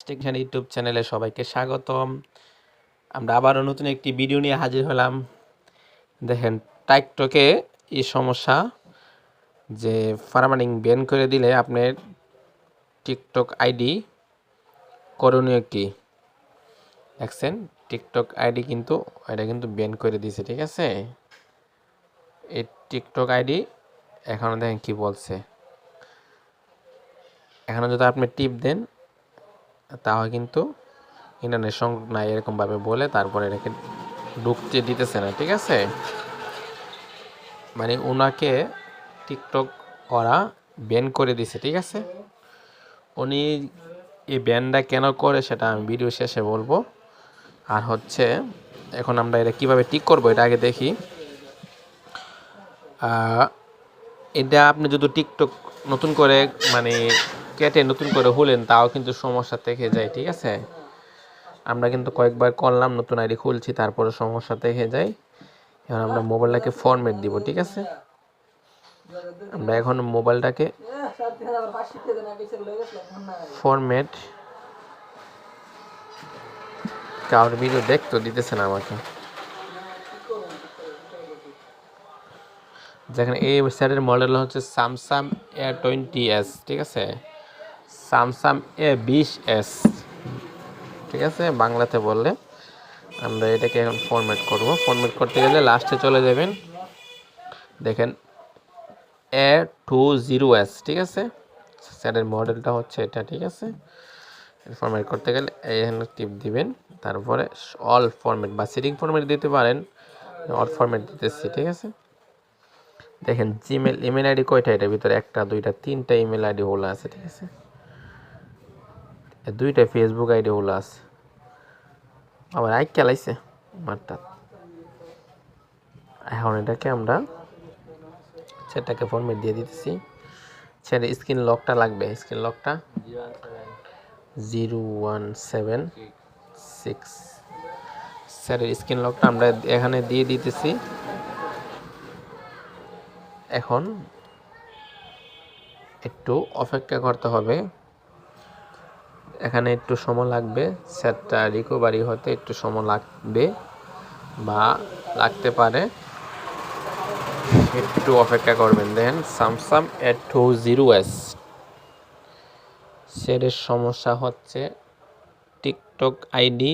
Technician YouTube চ্যানেলে সবাইকে স্বাগতম। আমরা আবারও নতুন একটি ভিডিও নিয়ে হাজির হলাম। দেখেন, টিকটকে এই সমস্যা যে পার্মানেন্ট ব্যান করে দিলে আপনার টিকটক আইডি করণীয় কি দেখছেন। টিকটক আইডি কিন্তু এটা কিন্তু ব্যান করে দিয়েছে, ঠিক আছে। এই টিকটক আইডি এখনও দেখেন কি বলছে, এখনও যদি আপনি টিপ দেন তাহলে কিন্তু ইন্টারনেট সংযোগ নাই এরকমভাবে বলে তারপরে এটাকে ঢুকতে দিতেছে না, ঠিক আছে। মানে ওনাকে টিকটক ওরা ব্যান করে দিছে, ঠিক আছে। উনি এই ব্যানটা কেন করে সেটা আমি ভিডিও শেষে বলবো। আর হচ্ছে এখন আমরা এটা কীভাবে ঠিক করবো এটা আগে দেখি। এটা আপনি যদি টিকটক নতুন করে মানে কেটে নতুন করে হলেন তাও কিন্তু সমস্যা থেকে যায়, ঠিক আছে। আমরা কিন্তু কয়েকবার করলাম, নতুন আইডি খুলছি, তারপরে সমস্যা থেকে যায়। এখন আমরা মোবাইলটাকে ফরম্যাট দিব, ঠিক আছে। আমরা এখন মোবাইলটাকে ফরম্যাট, কারোর ভিডিও দেখতে দিতেছে না আমাকে। যেখানে এই ওয়েবসাইটের মডেল হচ্ছে স্যামসাং A20s, ঠিক আছে, স্যামসাং A20s, ঠিক আছে বাংলাতে বললে। আমরা এটাকে এখন ফরম্যাট করব। ফরম্যাট করতে গেলে লাস্টে চলে যাবেন, দেখেন A20s, ঠিক আছে। সেটের মডেলটা হচ্ছে এটা, ঠিক আছে। ফরম্যাট করতে গেলে এখানে টিপ দিবেন, তারপরে অল ফরম্যাট বা সেটিং ফরম্যাট দিতে পারেন। অল ফরম্যাট দিতেছি, ঠিক আছে। দেখেন জিমেল ইমেল আইডি কয়টা, এটার ভিতরে একটা দুইটা তিনটা ইমেল আইডি হলো আছে, ঠিক আছে। দুইটা ফেসবুক আইডি হলো আছে, আবার আইক চালাইছে মারটা। এখন এটাকে আমরা সেটাকে ফরম্যাট দিয়ে দিতেছি। সেটা স্ক্রিন লকটা লাগবে, স্ক্রিন লকটা 0176 স্যারের স্ক্রিন লকটা আমরা এখানে দিয়ে দিতেছি। এখন একটু অপেক্ষা করতে হবে, এখানে একটু সময় লাগবে, সেটটা রিকভারি হতে একটু সময় লাগবে বা লাগতে পারে, একটু অপেক্ষা করবেন। দেন স্যামসাং A20s সেটের সমস্যা হচ্ছে টিকটক আইডি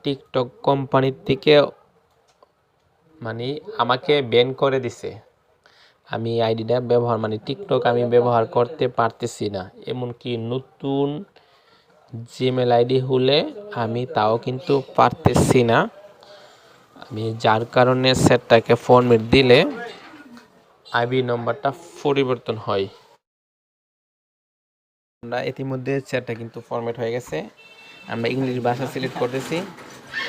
টিকটক কোম্পানির থেকে মানে আমাকে ব্যান করে দিছে। আমি আইডিটা ব্যবহার মানে টিকটক আমি ব্যবহার করতে পারতেছি না, এমনকি নতুন জিমেল আইডি হলে আমি তাও কিন্তু পারতেছি না। আমি যার কারণে সেটটাকে ফরম্যাট দিলে আইডি নম্বরটা পরিবর্তন হয়। আমরা ইতিমধ্যে সেটটা কিন্তু ফরম্যাট হয়ে গেছে। আমরা ইংলিশ ভাষা সিলেক্ট করতেছি,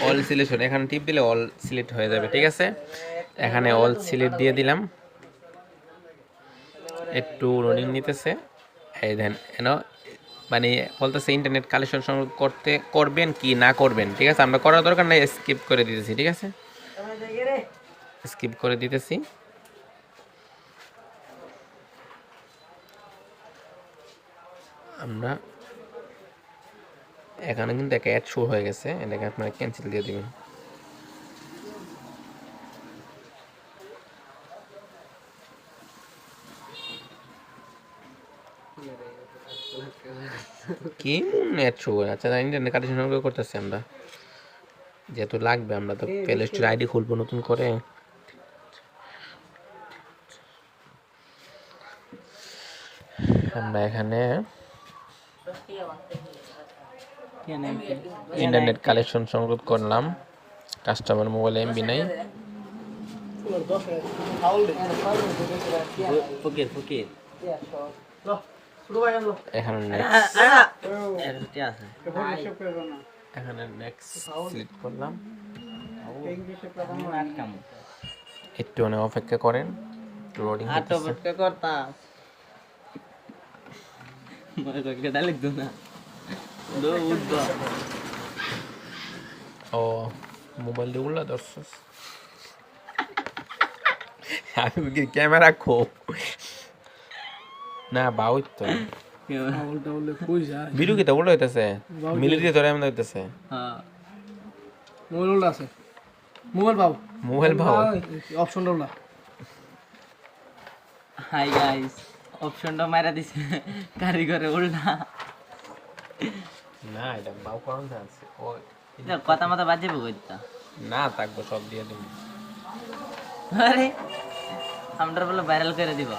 অল সিলেকশন, এখানে টিপ দিলে অল সিলেক্ট হয়ে যাবে, ঠিক আছে। এখানে অল সিলেক্ট দিয়ে দিলাম, একটু রনিং নিতেছে। এই দেন এন মানে বলতেছে ইন্টারনেট কালেকশন সংগ্রহ করবেন কি না করবেন, ঠিক আছে। আমরা করার দরকার নাই, স্কিপ করে দিতেছি, ঠিক আছে, স্কিপ করে দিতেছি। আমরা এখানে কিন্তু একটা অ্যাড শো হয়ে গেছে, এটাকে আপনারা ক্যান্সেল দিয়ে দিবেন। কি অ্যাড শো? আচ্ছা, ইন্টারনেট কানেকশন সংগ্রহ করতেছি আমরা, যেহেতু লাগবে আমরা তো প্লে স্টোর আইডি খুলবো নতুন করে। আমরা এখানে ইন্টারনেট কালেকশন সংগ্রহ করলাম, কাস্টমার মোবাইলে এমবি নাই। এখানে নেক্সট সিলেক্ট করলাম, একটু অনেক অপেক্ষা করেন, লোডিং ও মোবাইল দিয়ে উল্লা দর্শক আমি ক্যামেরা খো না বাউই তো উল্টা উল্লে কই যায় ভিডিও কি তো উল্টো হইতেছে মিলিট দিয়ে ধরে এমন হইতেছে হ্যাঁ মোবাইল উল্টা আছে মোবাইল পাও মোবাইল পাও অপশনটা উল্টা হাই গাইস অপশনটা মারা দিছে কারিগরে উল্টা না এটা বাউ করন আছে ও এটা কথা মতো বাজিবে কইতা না থাকবো সব দিয়ে দিব আরে আমরা বলে ভাইরাল করে দিব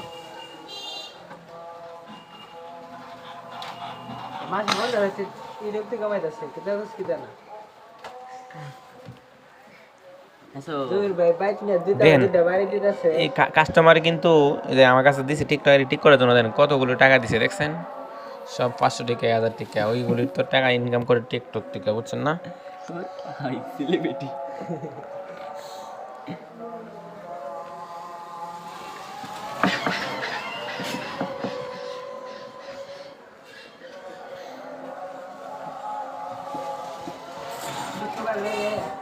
মাঝ মনে হচ্ছে ইউটিউব থেকে কামাইতাছে কিতা কি জানা এসো জুবির ভাই বাইক নিয়ে দেন। দুইটা বাইরে দিতেছে এই কাস্টমার কিন্তু এই যে আমার কাছে দিছে টিকটক ঠিক করার জন্য দেন কতগুলো টাকা দিছে দেখছেন সব 500 টাকা 1000 টাকা ওইগুলির তো টাকা ইনকাম করে টিকটক থেকে বুঝছেন না হাই সেলিব্রিটি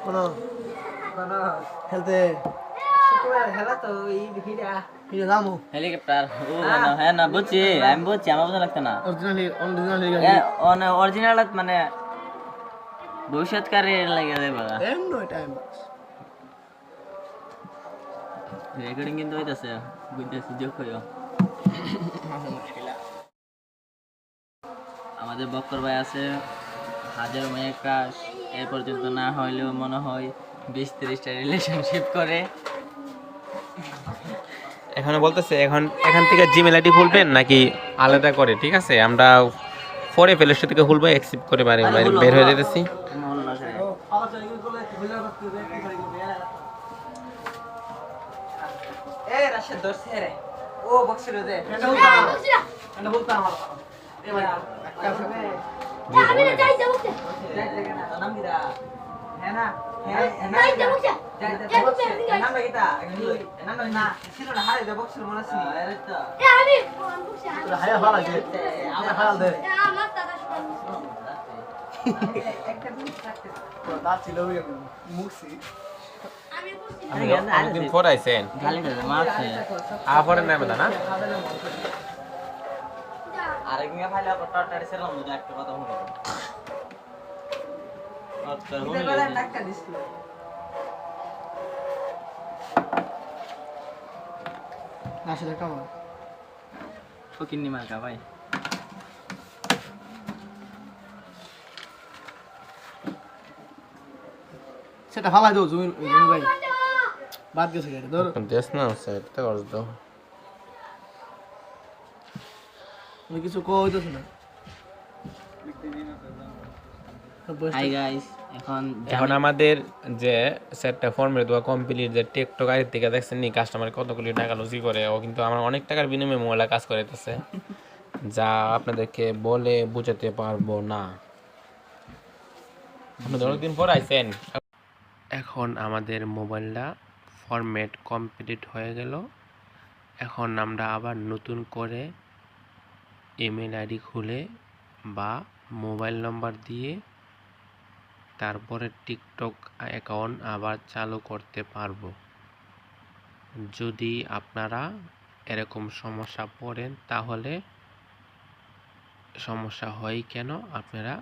কোন কোন খেলতে শুক্রবার খেলা তো এই ভিড়া ভিড়া দামু হেলিকপ্টার ও না হ্যাঁ না বুঝছি আমি বুঝছি আমার বোঝা লাগতো না অরিজিনাল অরিজিনাল মানে ভবিষ্যৎকারে লাগে দেবা এমন টাইম রেকর্ডিং কিন্তু হইতাছে বুঝতেছি যোগ হইও আমাদের বক্কর ভাই আছে হাজার মেয়ের ক্রাশ এ পর্যন্ত না হইলেও মনে হয় 20-30টা রিলেশনশিপ করে এখন বলতেছে এখান থেকে জিমেল আইডি খুলবেন নাকি আলাদা করে ঠিক আছে আমরা পরে প্লে থেকে খুলবো অ্যাকসেপ্ট করে বের হয়ে যেতেছি মহল না করে এ রাশেদ দর্শে রে ও বক্সির দে এটা বলতা আমার এ ভাই আমি না যাই যাবো কে নাম কিরা হ্যাঁ না যাই যাবো কে নাম কিটা নাম না ছিল না হারে দে বক্সির মনে আছে আরে তো এ আমি বুঝছি হায়া ভালো লাগে আমরা হায়াল দে আমার দাদা শুনুন একটা জিনিস রাখতে দা ছিল মুখছি আমি বুঝছি অনেকদিন পর আইছেন গালি দে মারছে পরে নেবে না আরেকদিন ফাইলে টটাড়ি সেরাম যদি একটা কথা বলি আচ্ছা বেলা টাকা দিছিল রাশেদ কামা ফকিন্নি মার্কা ভাই সেটা ফালাই দাও জুমির ভাই বাদ গেছে গাড়ি ধর দেশ না সেট তো করছ দাও আমি কিছু কইতেছ না হাই গাইস এখন আমাদের যে সেটটা ফর্মের দেওয়া কমপ্লিট যে টিকটক আইডি থেকে দেখছেন নি কাস্টমার কতগুলি টাকা লুচি করে ও কিন্তু আমার অনেক টাকার বিনিময়ে মোবাইলে কাজ করাইতেছে যা আপনাদেরকে বলে বুঝাতে পারবো না আপনাদের অনেকদিন পর আইছেন এখন আমাদের মোবাইলটা ফরম্যাট কমপ্লিট হয়ে গেল এখন আমরা আবার নতুন করে ইমেল আইডি খুলে বা মোবাইল নম্বর দিয়ে তারপরে টিকটক অ্যাকাউন্ট আবার চালু করতে পারবো যদি আপনারা এরকম সমস্যা পড়েন তাহলে সমস্যা হয় কেন আপনারা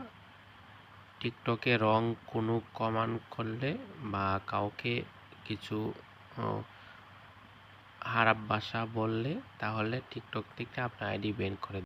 টিকটকে রং কোনো কমান্ড করলে বা কাউকে কিছু খারাপ ভাষা বললে তাহলে টিকটক থেকে আপনার আইডি ব্যান করে